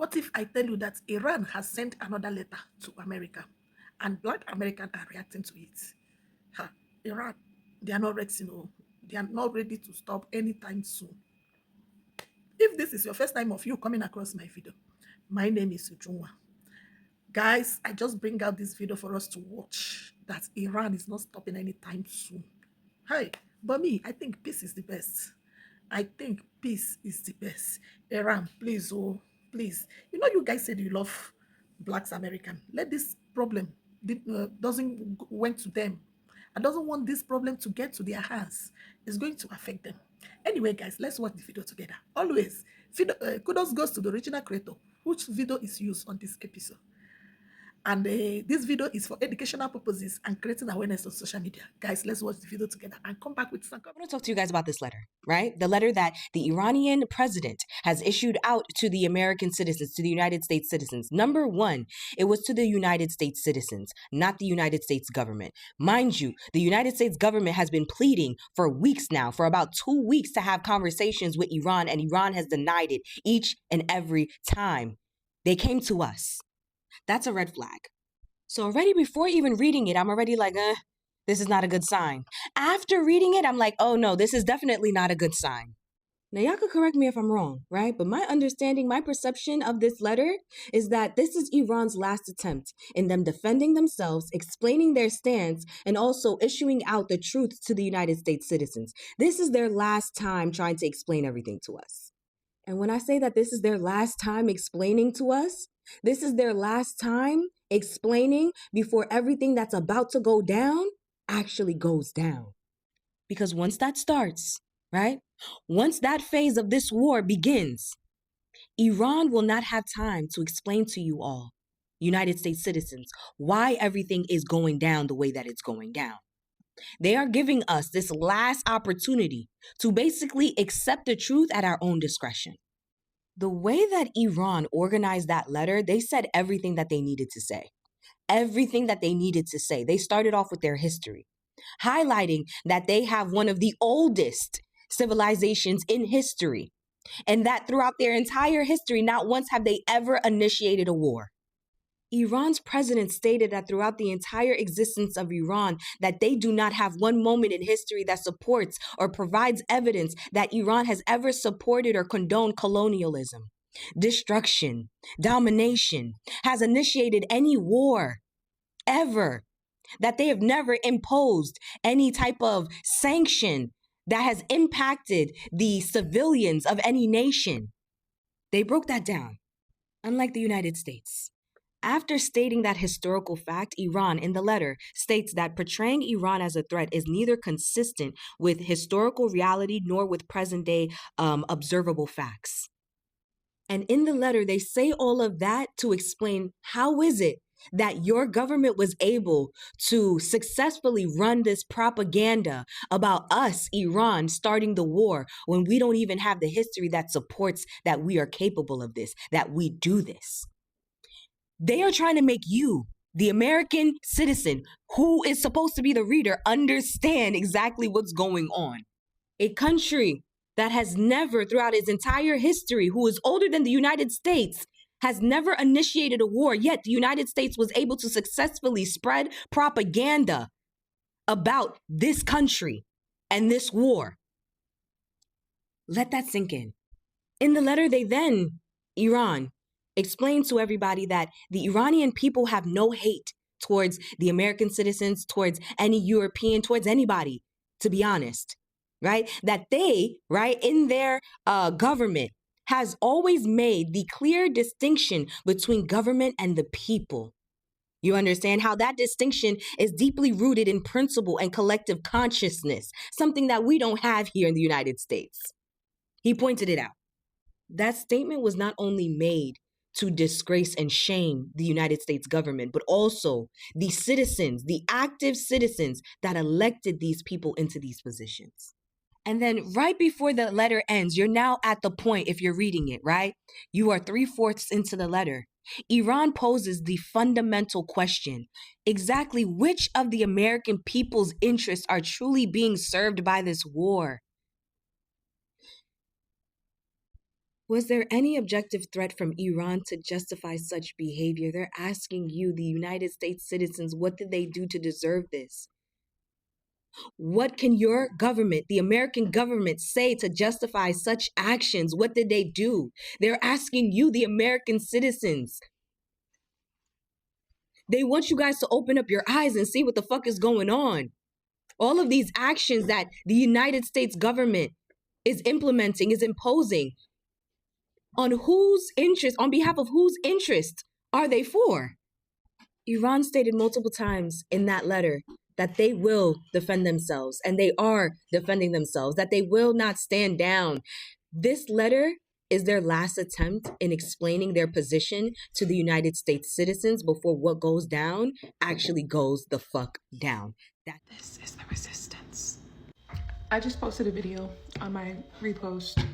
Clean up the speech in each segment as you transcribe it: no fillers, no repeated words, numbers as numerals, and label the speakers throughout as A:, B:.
A: What if I tell you that Iran has sent another letter to America and black Americans are reacting to it? Ha, Iran, they are not ready, they are not ready to stop anytime soon. If this is your first time of you coming across my video, my name is Ujunwa. Guys, I just bring out this video for us to watch that Iran is not stopping anytime soon. Hey, but me, I think peace is the best. I think peace is the best. Iran, please, oh, please. You know, you guys said you love blacks American. Let this problem doesn't went to them. I doesn't want this problem to get to their hands. It's going to affect them. Anyway, guys, let's watch the video together. Always, kudos goes to the original creator, whose video is used on this episode. And this video is for educational purposes and creating awareness on social media. Guys, let's watch the video together and come back with some.
B: I want to talk to you guys about this letter, right? The letter that the Iranian president has issued out to the American citizens, to the United States citizens. Number one, it was to the United States citizens, not the United States government. Mind you, the United States government has been pleading for weeks now, for about 2 weeks, to have conversations with Iran, and Iran has denied it each and every time. They came to us. That's a red flag. So already before even reading it, I'm already like, this is not a good sign. After reading it, I'm like, oh no, this is definitely not a good sign. Now, y'all could correct me if I'm wrong, right? But my understanding, my perception of this letter is that this is Iran's last attempt in them defending themselves, explaining their stance, and also issuing out the truth to the United States citizens. This is their last time trying to explain everything to us. And when I say that this is their last time explaining to us, this is their last time explaining before everything that's about to go down actually goes down. Because once that starts, right? Once that phase of this war begins, Iran will not have time to explain to you all, United States citizens, why everything is going down the way that it's going down. They are giving us this last opportunity to basically accept the truth at our own discretion. The way that Iran organized that letter, they said everything that they needed to say. Everything that they needed to say. They started off with their history, highlighting that they have one of the oldest civilizations in history, and that throughout their entire history, not once have they ever initiated a war. Iran's president stated that throughout the entire existence of Iran, that they do not have one moment in history that supports or provides evidence that Iran has ever supported or condoned colonialism, destruction, domination, has initiated any war, ever, that they have never imposed any type of sanction that has impacted the civilians of any nation. They broke that down, unlike the United States. After stating that historical fact, Iran, in the letter, states that portraying Iran as a threat is neither consistent with historical reality nor with present-day observable facts. And in the letter, they say all of that to explain how is it that your government was able to successfully run this propaganda about us, Iran, starting the war when we don't even have the history that supports that we are capable of this, that we do this. They are trying to make you, the American citizen, who is supposed to be the reader, understand exactly what's going on. A country that has never, throughout its entire history, who is older than the United States, has never initiated a war, yet the United States was able to successfully spread propaganda about this country and this war. Let that sink in. In the letter, they then, Iran, explain to everybody that the Iranian people have no hate towards the American citizens, towards any European, towards anybody, to be honest, right? That they, right, in their government has always made the clear distinction between government and the people. You understand how that distinction is deeply rooted in principle and collective consciousness, something that we don't have here in the United States. He pointed it out. That statement was not only made to disgrace and shame the United States government, but also the citizens, the active citizens that elected these people into these positions. And then right before the letter ends, you're now at the point, if you're reading it, right? You are 3/4 into the letter. Iran poses the fundamental question, exactly which of the American people's interests are truly being served by this war? Was there any objective threat from Iran to justify such behavior? They're asking you, the United States citizens, what did they do to deserve this? What can your government, the American government, say to justify such actions? What did they do? They're asking you, the American citizens. They want you guys to open up your eyes and see what the fuck is going on. All of these actions that the United States government is implementing, is imposing, on whose interest, on behalf of whose interest are they for? Iran stated multiple times in that letter that they will defend themselves, and they are defending themselves, that they will not stand down. This letter is their last attempt in explaining their position to the United States citizens before what goes down actually goes the fuck down.
C: This is the resistance. I just posted a video on my repost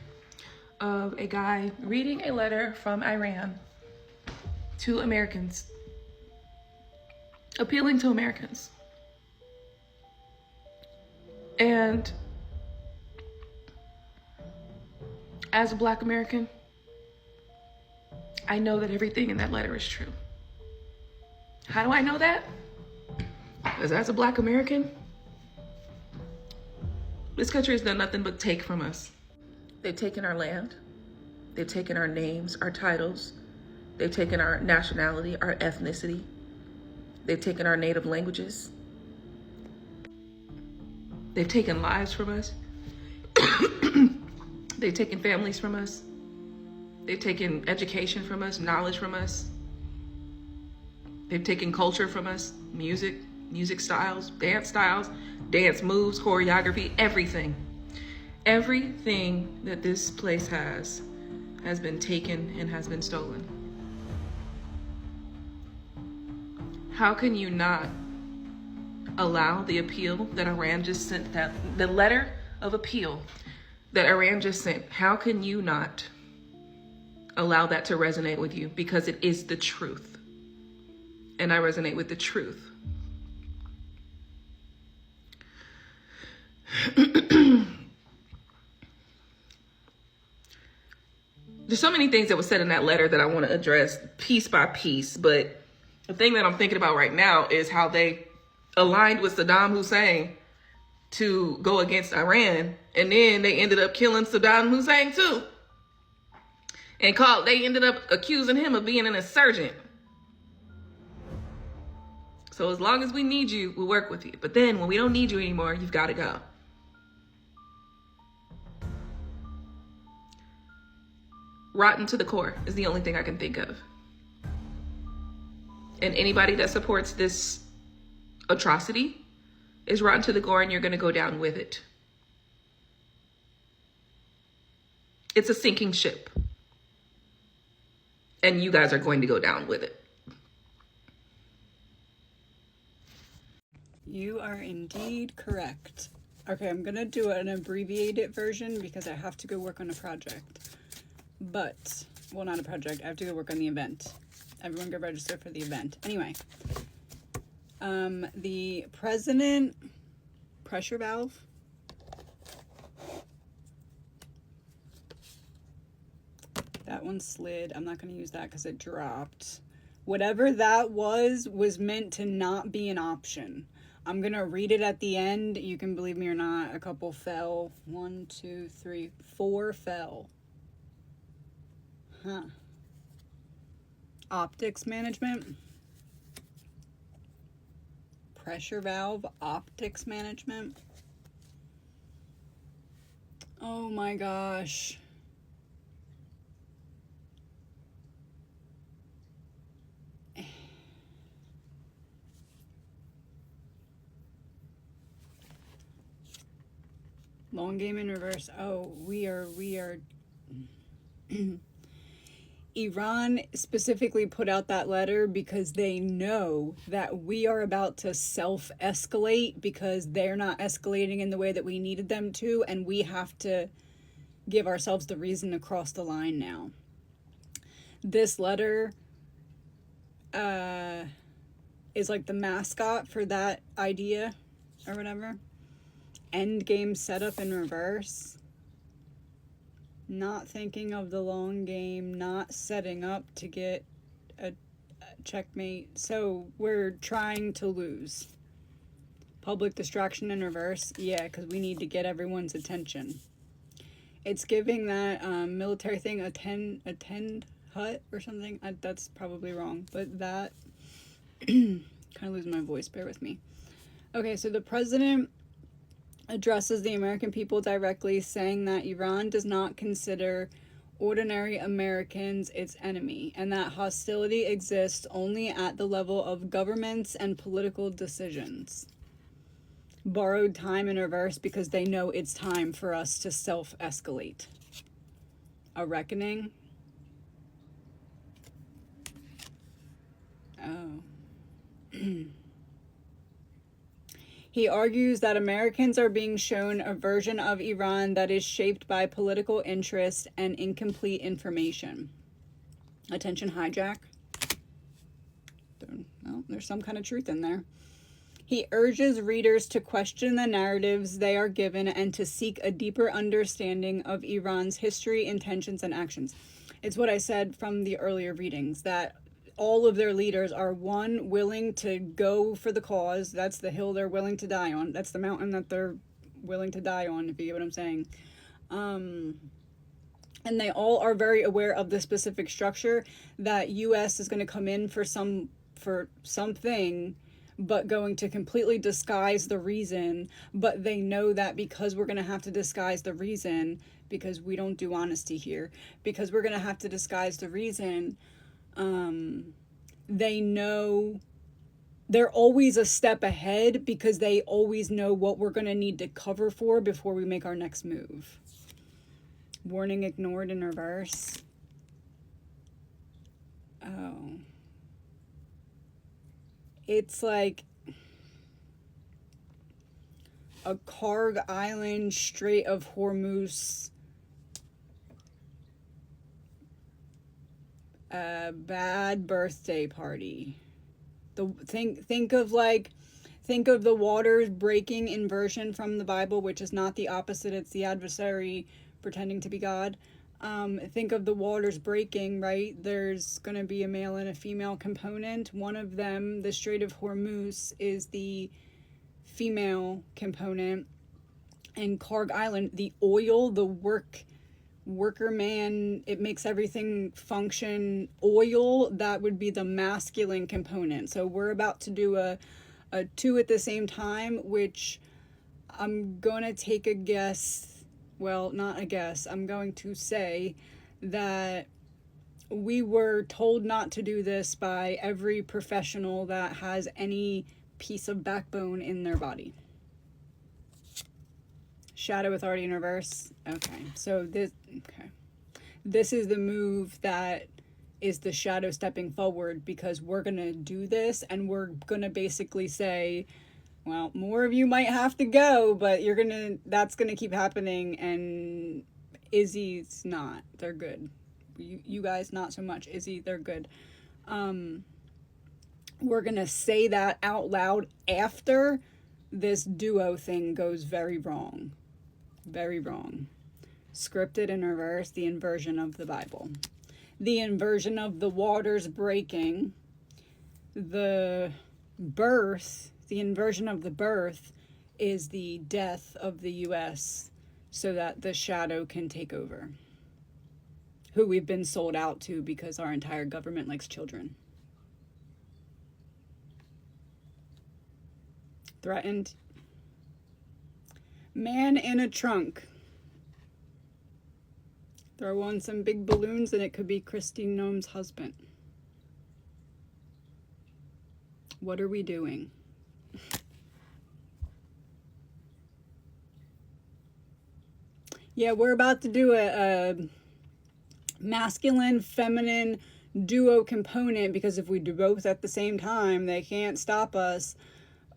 C: of a guy reading a letter from Iran to Americans, appealing to Americans. And as a Black American, I know that everything in that letter is true. How do I know that? Because as a Black American, this country has done nothing but take from us. They've taken our land. They've taken our names, our titles. They've taken our nationality, our ethnicity. They've taken our native languages. They've taken lives from us. They've taken families from us. They've taken education from us, knowledge from us. They've taken culture from us, music styles, dance moves, choreography, everything. Everything that this place has been taken and has been stolen. How can you not allow the appeal that Iran just sent, that the letter of appeal that Iran just sent, how can you not allow that to resonate with you? Because it is the truth. And I resonate with the truth. There's so many things that were said in that letter that I want to address piece by piece, but the thing that I'm thinking about right now is how they aligned with Saddam Hussein to go against Iran, and then they ended up killing Saddam Hussein too. And they ended up accusing him of being an insurgent. So as long as we need you, we'll work with you. But then when we don't need you anymore, you've got to go. Rotten to the core is the only thing I can think of. And anybody that supports this atrocity is rotten to the core, and you're going to go down with it. It's a sinking ship. And you guys are going to go down with it.
D: You are indeed correct. Okay, I'm gonna do an abbreviated version because I have to go work on a project. But, well, not a project, I have to go work on the event. Everyone go register for the event. Anyway, the president pressure valve. That one slid. I'm not gonna use that because it dropped. Whatever that was meant to not be an option. I'm going to read it at the end. You can believe me or not. A couple fell. 1, 2, 3, 4 fell. Huh. Optics management. Pressure valve optics management. Oh my gosh. Long game in reverse. Oh, we are. Iran specifically put out that letter because they know that we are about to self-escalate because they're not escalating in the way that we needed them to, and we have to give ourselves the reason to cross the line now. This letter is like the mascot for that idea or whatever. End game setup in reverse. Not thinking of the long game, not setting up to get a checkmate. So we're trying to lose. Public distraction in reverse. Yeah, because we need to get everyone's attention. It's giving that military thing attend hut or something. That's probably wrong, but that kind of losing my voice. Bear with me. Okay, so the president addresses the American people directly, saying that Iran does not consider ordinary Americans its enemy, and that hostility exists only at the level of governments and political decisions. Borrowed time in reverse because they know it's time for us to self-escalate. A reckoning? Oh. He argues that Americans are being shown a version of Iran that is shaped by political interest and incomplete information. Attention hijack. Well, there's some kind of truth in there. He urges readers to question the narratives they are given and to seek a deeper understanding of Iran's history, intentions, and actions. It's what I said from the earlier readings, that all of their leaders are, one, willing to go for the cause. That's the hill they're willing to die on. That's the mountain that they're willing to die on, if you get what I'm saying. And they all are very aware of the specific structure that U.S. is going to come in for something, but going to completely disguise the reason. But they know that because we're going to have to disguise the reason, because we don't do honesty here, because we're going to have to disguise the reason, they know they're always a step ahead because they always know what we're going to need to cover for before we make our next move. Warning ignored in reverse. Oh. It's like a Karg Island, Strait of Hormuz, bad birthday party. Think of the waters breaking inversion from the Bible, which is not the opposite, it's the adversary pretending to be God. Think of the waters breaking, right? There's going to be a male and a female component. One of them, the Strait of Hormuz, is the female component. And Karg Island, the oil, the worker man, it makes everything function, oil, that would be the masculine component. So we're about to do a two at the same time, which I'm gonna take a guess, well, not a guess, I'm going to say that we were told not to do this by every professional that has any piece of backbone in their body. Shadow authority in reverse. Okay, so this is the move that is the shadow stepping forward, because we're gonna do this and we're gonna basically say, well, more of you might have to go, but that's gonna keep happening. And Izzy's not. They're good. You guys not so much. Izzy, they're good. We're gonna say that out loud after this duo thing goes very wrong. Very wrong. Scripted in reverse, the inversion of the Bible. The inversion of the waters breaking. The inversion of the birth is the death of the U.S. so that the shadow can take over. Who we've been sold out to because our entire government likes children. Threatened. Man in a trunk. Throw on some big balloons and it could be Christine Noem's husband. What are we doing? Yeah, we're about to do a masculine, feminine duo component, because if we do both at the same time, they can't stop us.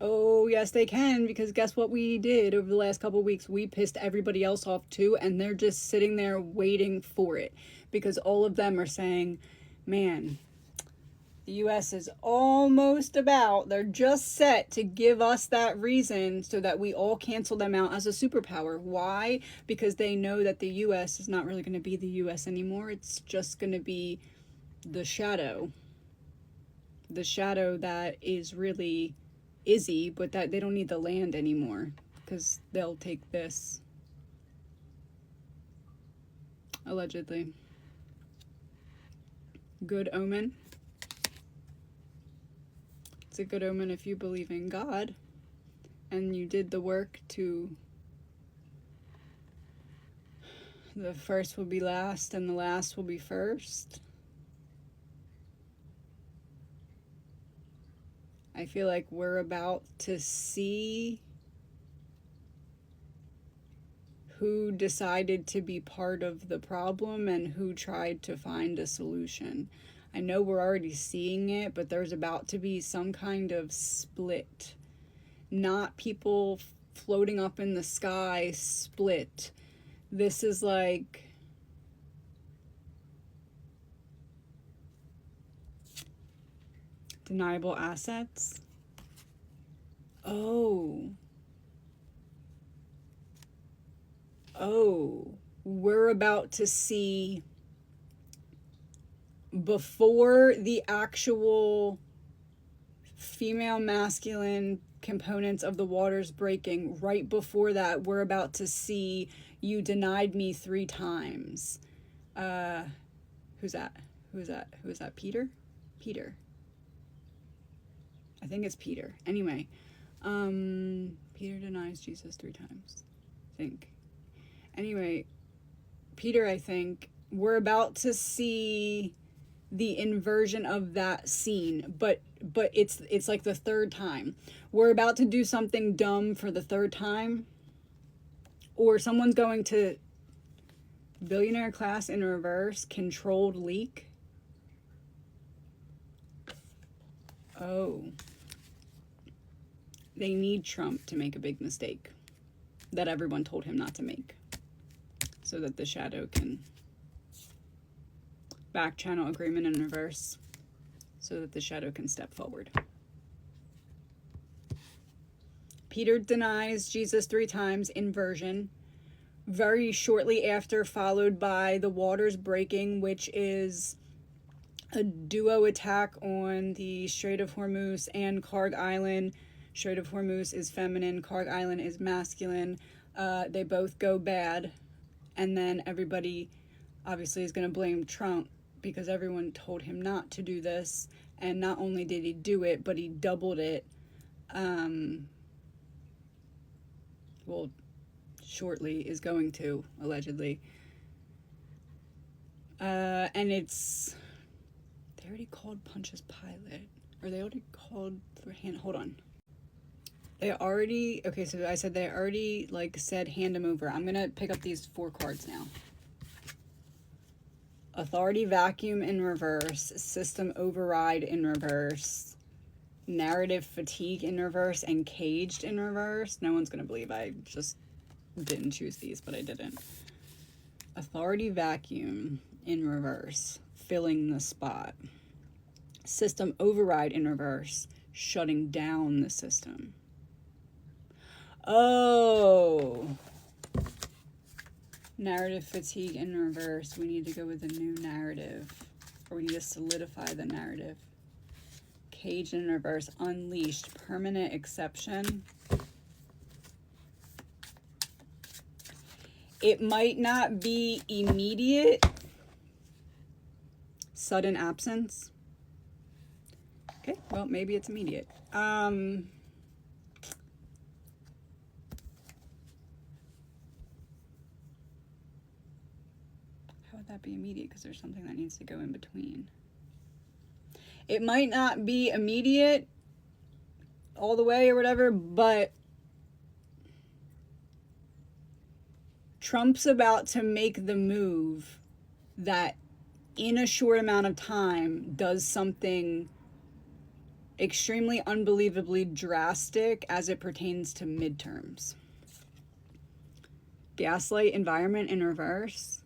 D: Oh, yes, they can, because guess what we did over the last couple of weeks? We pissed everybody else off too, and they're just sitting there waiting for it, because all of them are saying, man, The US is almost about, they're just set to give us that reason so that we all cancel them out as a superpower. Why? Because they know that the US is not really going to be the US anymore. It's just going to be the shadow. The shadow that is really Izzy, but that they don't need the land anymore because they'll take this. Allegedly. Good omen. It's a good omen if you believe in God and you did the work to, the first will be last and the last will be first. I feel like we're about to see who decided to be part of the problem and who tried to find a solution. I know we're already seeing it, but there's about to be some kind of split. Not people floating up in the sky split. This is like deniable assets. Oh, we're about to see, before the actual female masculine components of the waters breaking, right before that, we're about to see you denied me 3 times. Who's that? Peter? I think it's Peter. Anyway, Peter denies Jesus 3 times, I think. Anyway, Peter, I think, we're about to see the inversion of that scene, but it's like the 3rd time. We're about to do something dumb for the 3rd time, or someone's going to billionaire class in reverse, controlled leak. Oh. They need Trump to make a big mistake that everyone told him not to make, so that the shadow can back channel agreement in reverse, so that the shadow can step forward. Peter denies Jesus 3 times, inversion. Very shortly after, followed by the waters breaking, which is a duo attack on the Strait of Hormuz and Karg Island. Strait of Hormuz is feminine, Karg Island is masculine. They both go bad. And then everybody obviously is going to blame Trump because everyone told him not to do this. And not only did he do it, but he doubled it. Well, shortly is going to, allegedly. And it's, they already called Pontius Pilate. Or they already called for hold on. They already, okay, so I said they already, like, said hand him over. I'm going to pick up these 4 cards now. Authority vacuum in reverse, system override in reverse, narrative fatigue in reverse, and caged in reverse. No one's going to believe I just didn't choose these, but I didn't. Authority vacuum in reverse, filling the spot. System override in reverse, shutting down the system. Oh, narrative fatigue in reverse. We need to go with a new narrative, or we need to solidify the narrative. Cage in reverse, unleashed, permanent exception. It might not be immediate. Sudden absence. Okay, well, maybe it's immediate. That be immediate because there's something that needs to go in between. It might not be immediate all the way or whatever, but Trump's about to make the move that in a short amount of time does something extremely unbelievably drastic as it pertains to midterms. Gaslight environment in reverse.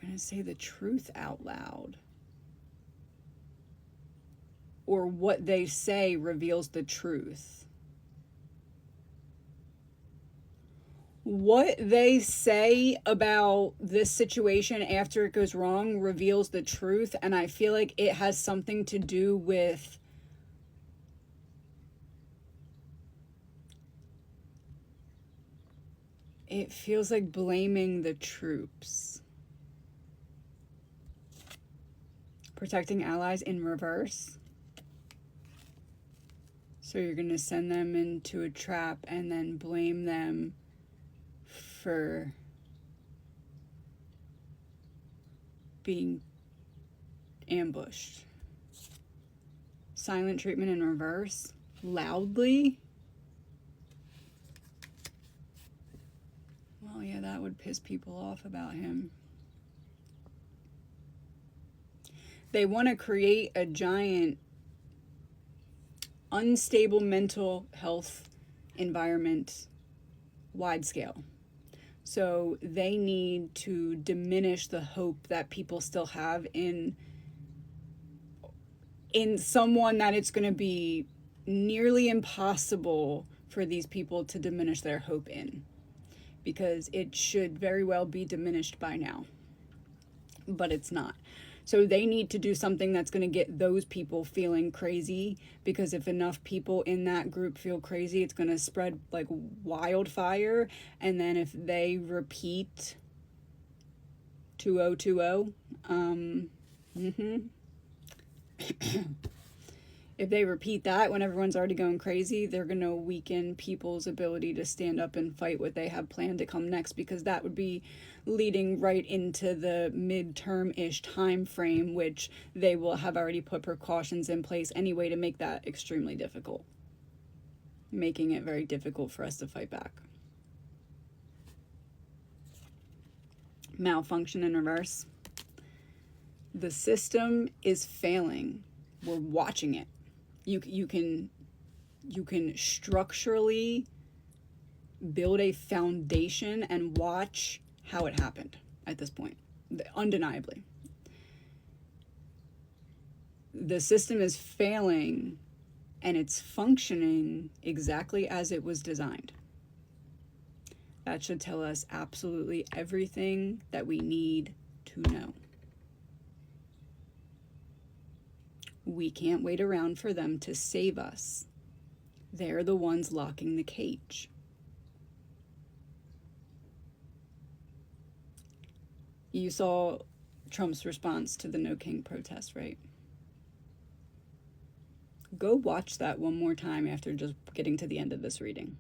D: going to say the truth out loud. Or what they say reveals the truth. What they say about this situation after it goes wrong reveals the truth, and I feel like it has something to do with it feels like blaming the troops. Protecting allies in reverse. So you're going to send them into a trap and then blame them for being ambushed. Silent treatment in reverse. Loudly. Well, yeah, that would piss people off about him. They want to create a giant unstable mental health environment, wide scale. So they need to diminish the hope that people still have in someone that it's going to be nearly impossible for these people to diminish their hope in, because it should very well be diminished by now, but it's not. So they need to do something that's going to get those people feeling crazy, because if enough people in that group feel crazy, it's going to spread like wildfire. And then if they repeat 2020, if they repeat that when everyone's already going crazy, they're going to weaken people's ability to stand up and fight what they have planned to come next, because that would be leading right into the midterm-ish time frame, which they will have already put precautions in place anyway to make that extremely difficult, making it very difficult for us to fight back. Malfunction in reverse. The system is failing. We're watching it. You can structurally build a foundation and watch how it happened at this point, undeniably. The system is failing and it's functioning exactly as it was designed. That should tell us absolutely everything that we need to know. We can't wait around for them to save us. They're the ones locking the cage. You saw Trump's response to the No King protest, right? Go watch that one more time after just getting to the end of this reading.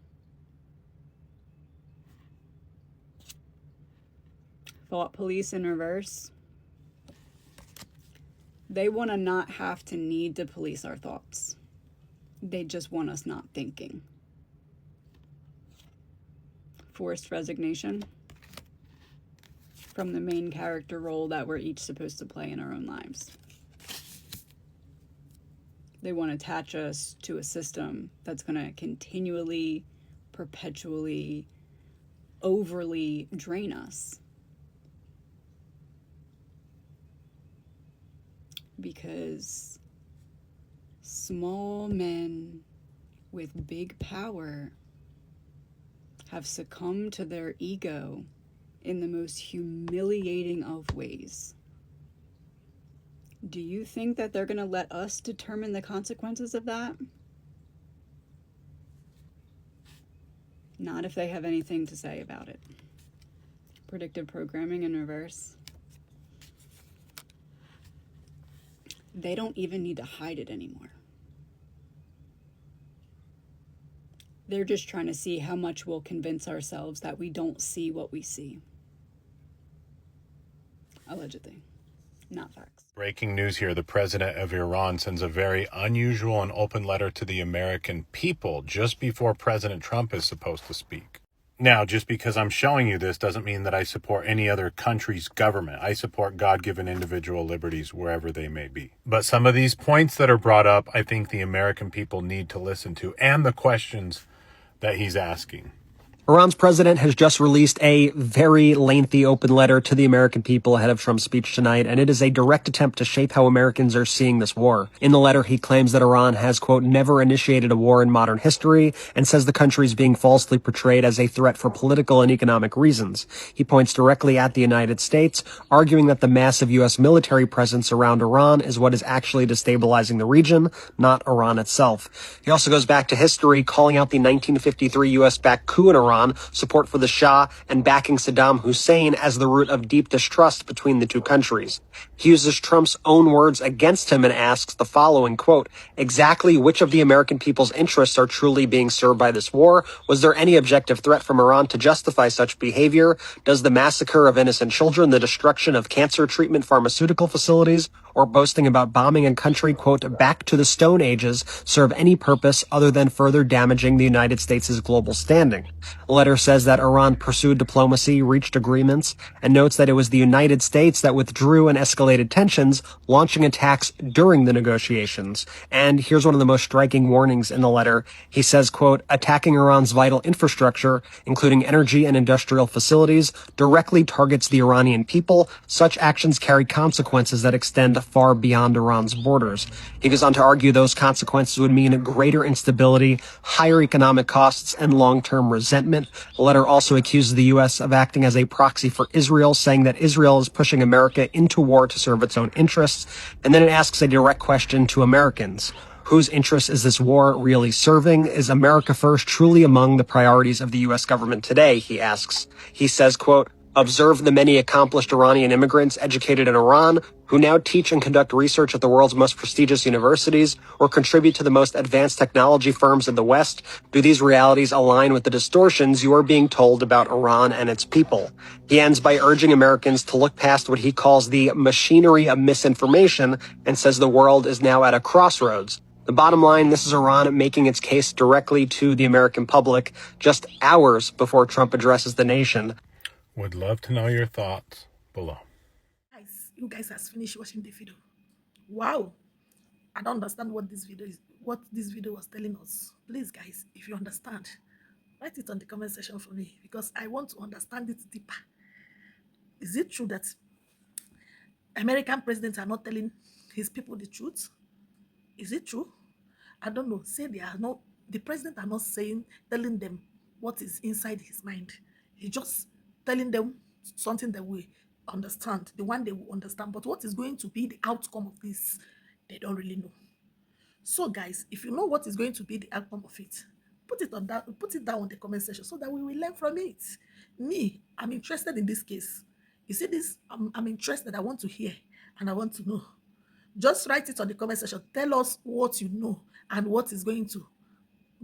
D: Thought police in reverse. They want to not have to need to police our thoughts. They just want us not thinking. Forced resignation from the main character role that we're each supposed to play in our own lives. They want to attach us to a system that's going to continually, perpetually, overly drain us. Because small men with big power have succumbed to their ego in the most humiliating of ways. Do you think that they're going to let us determine the consequences of that? Not if they have anything to say about it. Predictive programming in reverse. They don't even need to hide it anymore. They're just trying to see how much we'll convince ourselves that we don't see what we see. Allegedly. Not facts.
E: Breaking news here. The president of Iran sends a very unusual and open letter to the American people just before President Trump is supposed to speak. Now, just because I'm showing you this doesn't mean that I support any other country's government. I support God-given individual liberties wherever they may be. But some of these points that are brought up, I think the American people need to listen to, and the questions that he's asking.
F: Iran's president has just released a very lengthy open letter to the American people ahead of Trump's speech tonight, and it is a direct attempt to shape how Americans are seeing this war. In the letter, he claims that Iran has, quote, never initiated a war in modern history, and says the country is being falsely portrayed as a threat for political and economic reasons. He points directly at the United States, arguing that the massive U.S. military presence around Iran is what is actually destabilizing the region, not Iran itself. He also goes back to history, calling out the 1953 U.S.-backed coup in Iran, support for the Shah, and backing Saddam Hussein as the root of deep distrust between the two countries. He uses Trump's own words against him and asks the following, quote, exactly which of the American people's interests are truly being served by this war? Was there any objective threat from Iran to justify such behavior? Does the massacre of innocent children, the destruction of cancer treatment pharmaceutical facilities, or boasting about bombing a country, quote, back to the Stone Ages serve any purpose other than further damaging the United States' global standing? The letter says that Iran pursued diplomacy, reached agreements, and notes that it was the United States that withdrew and escalated tensions, launching attacks during the negotiations. And here's one of the most striking warnings in the letter. He says, quote, attacking Iran's vital infrastructure, including energy and industrial facilities, directly targets the Iranian people. Such actions carry consequences that extend far beyond Iran's borders. He goes on to argue those consequences would mean greater instability, higher economic costs, and long-term resentment. The letter also accuses the U.S. of acting as a proxy for Israel, saying that Israel is pushing America into war to serve its own interests. And then it asks a direct question to Americans. Whose interest is this war really serving? Is America First truly among the priorities of the U.S. government today? He asks. He says, quote, observe the many accomplished Iranian immigrants educated in Iran who now teach and conduct research at the world's most prestigious universities or contribute to the most advanced technology firms in the West. Do these realities align with the distortions you are being told about Iran and its people? He ends by urging Americans to look past what he calls the machinery of misinformation and says the world is now at a crossroads. The bottom line, this is Iran making its case directly to the American public just hours before Trump addresses the nation.
E: Would love to know your thoughts below.
A: Guys, you guys has finished watching the video. Wow. I don't understand what this video was telling us. Please, guys, if you understand, write it on the comment section for me because I want to understand it deeper. Is it true that American presidents are not telling his people the truth? Is it true? I don't know. Say the president are not telling them what is inside his mind. He just telling them something that we understand, the one they will understand. But what is going to be the outcome of this, they don't really know. So, guys, if you know what is going to be the outcome of it, put it down in the comment section so that we will learn from it. Me, I'm interested in this case. You see this? I'm interested. I want to hear and I want to know. Just write it on the comment section. Tell us what you know and what is going to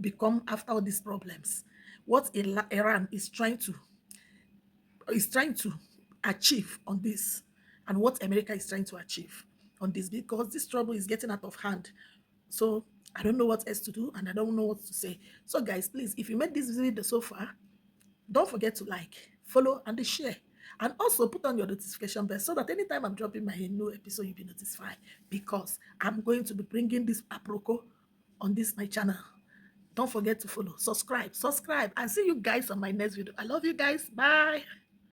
A: become after all these problems. What Iran is trying to achieve on this, and what America is trying to achieve on this, because this trouble is getting out of hand. So I don't know what else to do and I don't know what to say. So guys, please, if you made this video so far, don't forget to like, follow, and share. And also put on your notification bell so that anytime I'm dropping my new episode, you'll be notified, because I'm going to be bringing this aproko on my channel. Don't forget to follow, subscribe, and see you guys on my next video. I love you guys. Bye.